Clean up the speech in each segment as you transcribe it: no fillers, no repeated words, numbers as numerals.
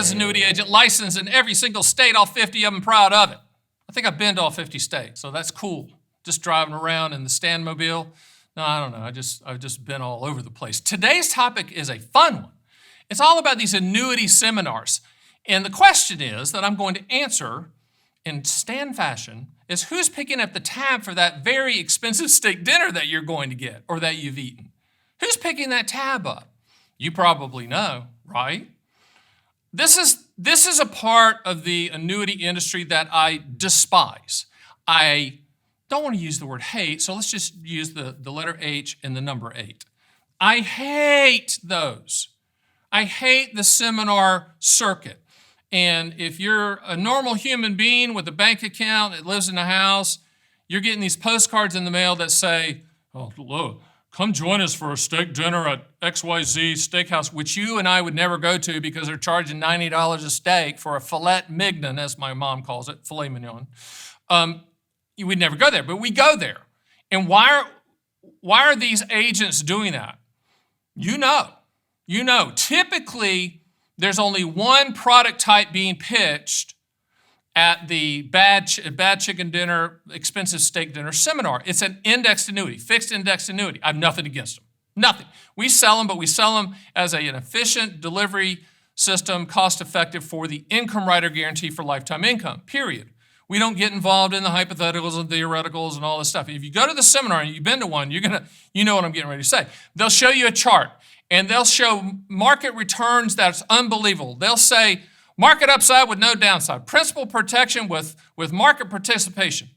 America's annuity agent, licensed in every single state, all 50 of them, proud of it. I think I've been to all 50 states, so that's cool. Just driving around in the Standmobile. No, I don't know. I've just been all over the place. Today's topic is a fun one. It's all about these annuity seminars. And the question is that I'm going to answer in Stan fashion is who's picking up the tab for that very expensive steak dinner that you're going to get or that you've eaten? Who's picking that tab up? You probably know, right? This is a part of the annuity industry that I despise. I don't want to use the word hate, so let's just use the letter H and the number 8. I hate those. I hate the seminar circuit. And if you're a normal human being with a bank account that lives in a house, you're getting these postcards in the mail that say, oh, look, come join us for a steak dinner at XYZ Steakhouse, which you and I would never go to because they're charging $90 a steak for a filet mignon, as my mom calls it, filet mignon. We'd never go there, but we go there. And why are these agents doing that? You know, typically there's only one product type being pitched at the bad chicken dinner, expensive steak dinner seminar. It's an indexed annuity, fixed indexed annuity. I have nothing against them, nothing. We sell them, but we sell them as an efficient delivery system, cost effective for the income rider guarantee for lifetime income, period. We don't get involved in the hypotheticals and theoreticals and all this stuff. If you go to the seminar and you've been to one, you know what I'm getting ready to say. They'll show you a chart and they'll show market returns that's unbelievable. They'll say market upside with no downside, principal protection with market participation.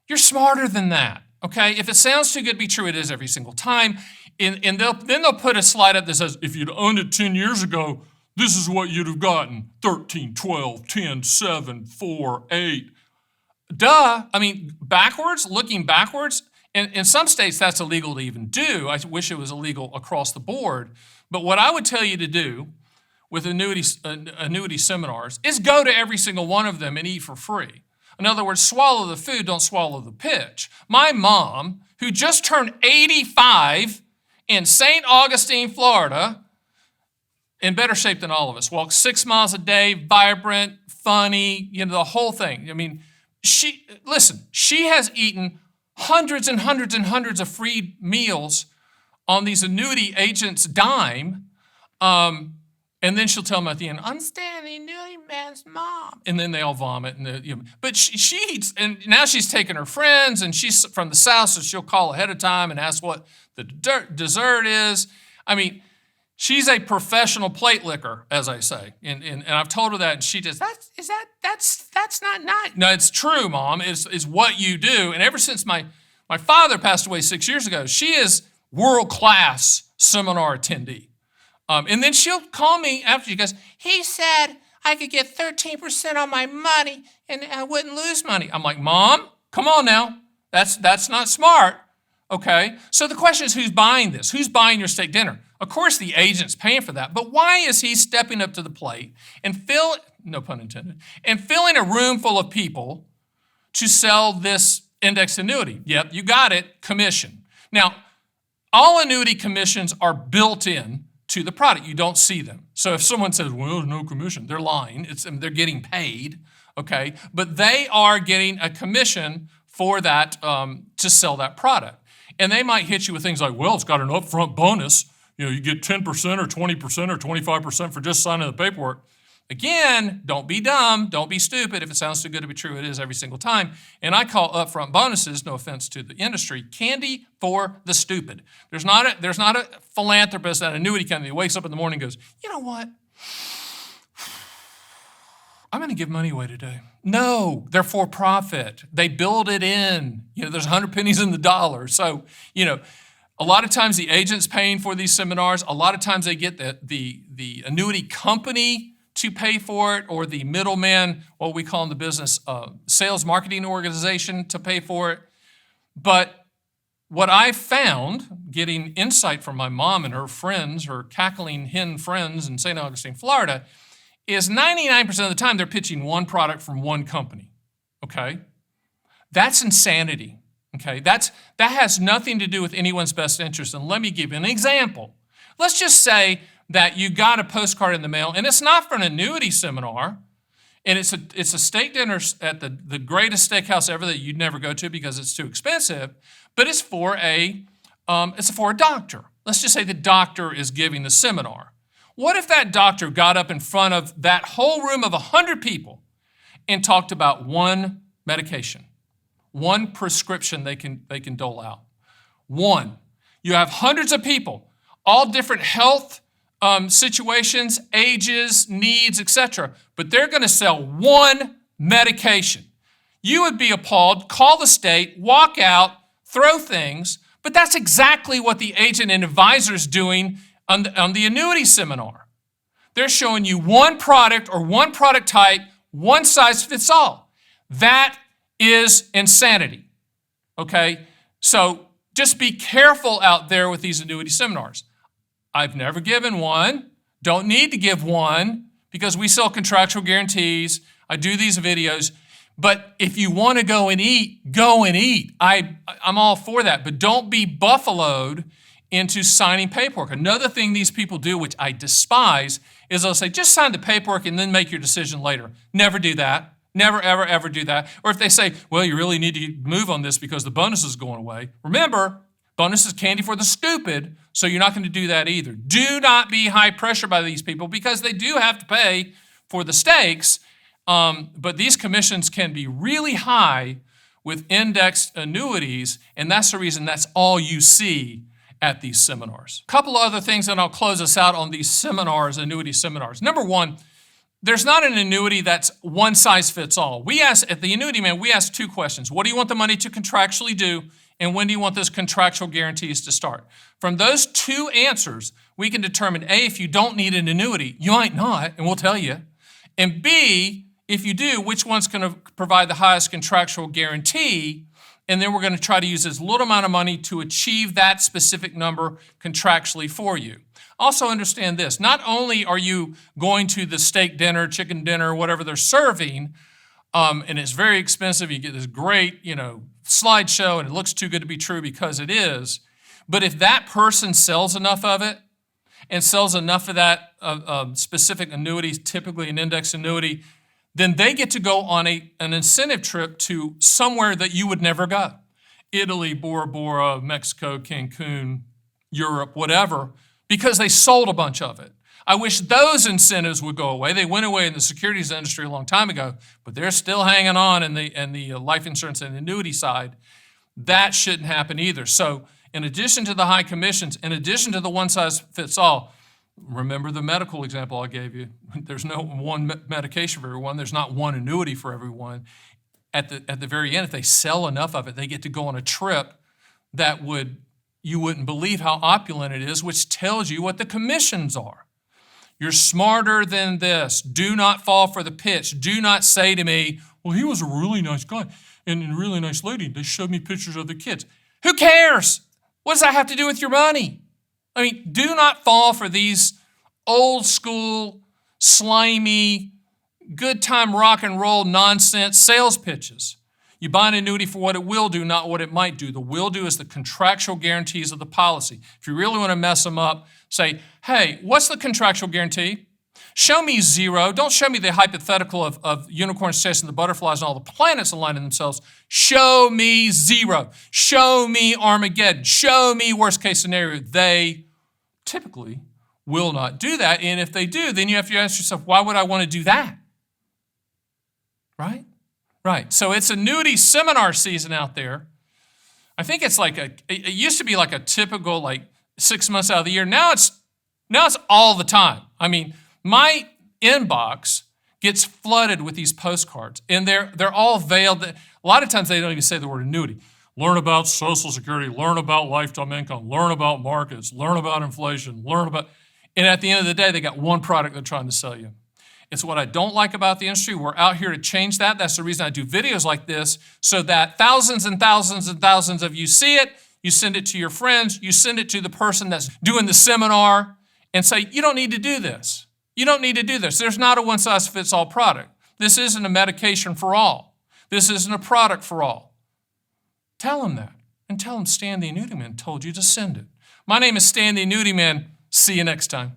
You're smarter than that, okay? If it sounds too good to be true, it is every single time. And they'll put a slide up that says, if you'd owned it 10 years ago, this is what you'd have gotten, 13, 12, 10, 7, 4, 8. Duh, I mean, looking backwards, in some states that's illegal to even do. I wish it was illegal across the board. But what I would tell you to do with annuity seminars is go to every single one of them and eat for free. In other words, swallow the food, don't swallow the pitch. My mom, who just turned 85 in St. Augustine, Florida, in better shape than all of us, walks 6 miles a day, vibrant, funny, the whole thing. I mean, she has eaten hundreds and hundreds and hundreds of free meals on these annuity agents' dime. And then she'll tell them at the end, I'm Stan, the annuity man's mom. And then they all vomit. But she eats, and now she's taking her friends, and she's from the South, so she'll call ahead of time and ask what the dessert is. I mean, she's a professional plate licker, as I say. And I've told her that, and she just, that's not nice. No, it's true, Mom. It's what you do. And ever since my father passed away 6 years ago, she is world-class seminar attendee. And then she'll call me after she goes, he said I could get 13% on my money and I wouldn't lose money. I'm like, Mom, come on now. That's not smart, okay? So the question is, who's buying this? Who's buying your steak dinner? Of course, the agent's paying for that, but why is he stepping up to the plate and no pun intended, and filling a room full of people to sell this indexed annuity? Yep, you got it, commission. Now, all annuity commissions are built in to the product. You don't see them. So if someone says, well, there's no commission, they're lying. They're getting paid, okay? But they are getting a commission for that, to sell that product. And they might hit you with things like, well, it's got an upfront bonus. You get 10% or 20% or 25% for just signing the paperwork. Again, don't be dumb, don't be stupid. If it sounds too good to be true, it is every single time. And I call upfront bonuses, no offense to the industry, candy for the stupid. There's not a philanthropist at an annuity company who wakes up in the morning and goes, you know what? I'm going to give money away today. No, they're for profit. They build it in. There's 100 pennies in the dollar. So, a lot of times the agent's paying for these seminars. A lot of times they get the annuity company to pay for it, or the middleman, what we call in the business, sales marketing organization to pay for it. But what I found, getting insight from my mom and her friends, her cackling hen friends in St. Augustine, Florida, is 99% of the time they're pitching one product from one company, okay? That's insanity, okay? That has nothing to do with anyone's best interest. And let me give you an example. Let's just say that you got a postcard in the mail, and it's not for an annuity seminar, and it's a steak dinner at the greatest steakhouse ever that you'd never go to because it's too expensive, but it's for a doctor. Let's just say the doctor is giving the seminar. What if that doctor got up in front of that whole room of 100 people and talked about one medication, one prescription they can dole out? One. You have hundreds of people, all different health situations, ages, needs, etc. But they're going to sell one medication. You would be appalled, call the state, walk out, throw things, but that's exactly what the agent and advisor is doing on the annuity seminar. They're showing you one product or one product type, one size fits all. That is insanity, okay? So just be careful out there with these annuity seminars. I've never given one, don't need to give one because we sell contractual guarantees. I do these videos, but if you want to go and eat, go and eat. I'm all for that, but don't be buffaloed into signing paperwork. Another thing these people do, which I despise, is they'll say, just sign the paperwork and then make your decision later. Never do that. Never, ever, ever do that. Or if they say, well, you really need to move on this because the bonus is going away. Remember, bonus is candy for the stupid, so you're not going to do that either. Do not be high pressure by these people because they do have to pay for the steaks, but these commissions can be really high with indexed annuities, and that's the reason that's all you see at these seminars. A couple of other things, and I'll close us out on these seminars, annuity seminars. Number one, there's not an annuity that's one size fits all. At the Annuity Man, we ask two questions. What do you want the money to contractually do? And when do you want those contractual guarantees to start? From those two answers, we can determine A, if you don't need an annuity, you might not, and we'll tell you. And B, if you do, which one's going to provide the highest contractual guarantee? And then we're going to try to use as little amount of money to achieve that specific number contractually for you. Also understand this, not only are you going to the steak dinner, chicken dinner, whatever they're serving, and it's very expensive, you get this great, slideshow, and it looks too good to be true because it is, but if that person sells enough of it and sells enough of that specific annuity, typically an index annuity, then they get to go on an incentive trip to somewhere that you would never go. Italy, Bora Bora, Mexico, Cancun, Europe, whatever, because they sold a bunch of it. I wish those incentives would go away. They went away in the securities industry a long time ago, but they're still hanging on in the life insurance and annuity side. That shouldn't happen either. So in addition to the high commissions, in addition to the one size fits all, remember the medical example I gave you. There's no one medication for everyone. There's not one annuity for everyone. At the very end, if they sell enough of it, they get to go on a trip that you wouldn't believe how opulent it is, which tells you what the commissions are. You're smarter than this. Do not fall for the pitch. Do not say to me, well, he was a really nice guy and a really nice lady. They showed me pictures of the kids. Who cares? What does that have to do with your money? I mean, do not fall for these old school, slimy, good time rock and roll nonsense sales pitches. You buy an annuity for what it will do, not what it might do. The will do is the contractual guarantees of the policy. If you really want to mess them up, say, hey, what's the contractual guarantee? Show me zero. Don't show me the hypothetical of unicorns chasing the butterflies and all the planets aligning themselves. Show me zero. Show me Armageddon. Show me worst case scenario. They typically will not do that. And if they do, then you have to ask yourself, why would I want to do that? Right? Right. So it's annuity seminar season out there. I think it's it used to be like a typical 6 months out of the year. Now it's all the time. I mean, my inbox gets flooded with these postcards, and they're all veiled. A lot of times they don't even say the word annuity. Learn about Social Security, learn about lifetime income, learn about markets, learn about inflation, and at the end of the day, they got one product they're trying to sell you. It's what I don't like about the industry. We're out here to change that. That's the reason I do videos like this, so that thousands and thousands and thousands of you see it, you send it to your friends, you send it to the person that's doing the seminar, and say, you don't need to do this. You don't need to do this. There's not a one-size-fits-all product. This isn't a medication for all. This isn't a product for all. Tell them that, and tell them Stan the Annuity Man told you to send it. My name is Stan the Annuity Man. See you next time.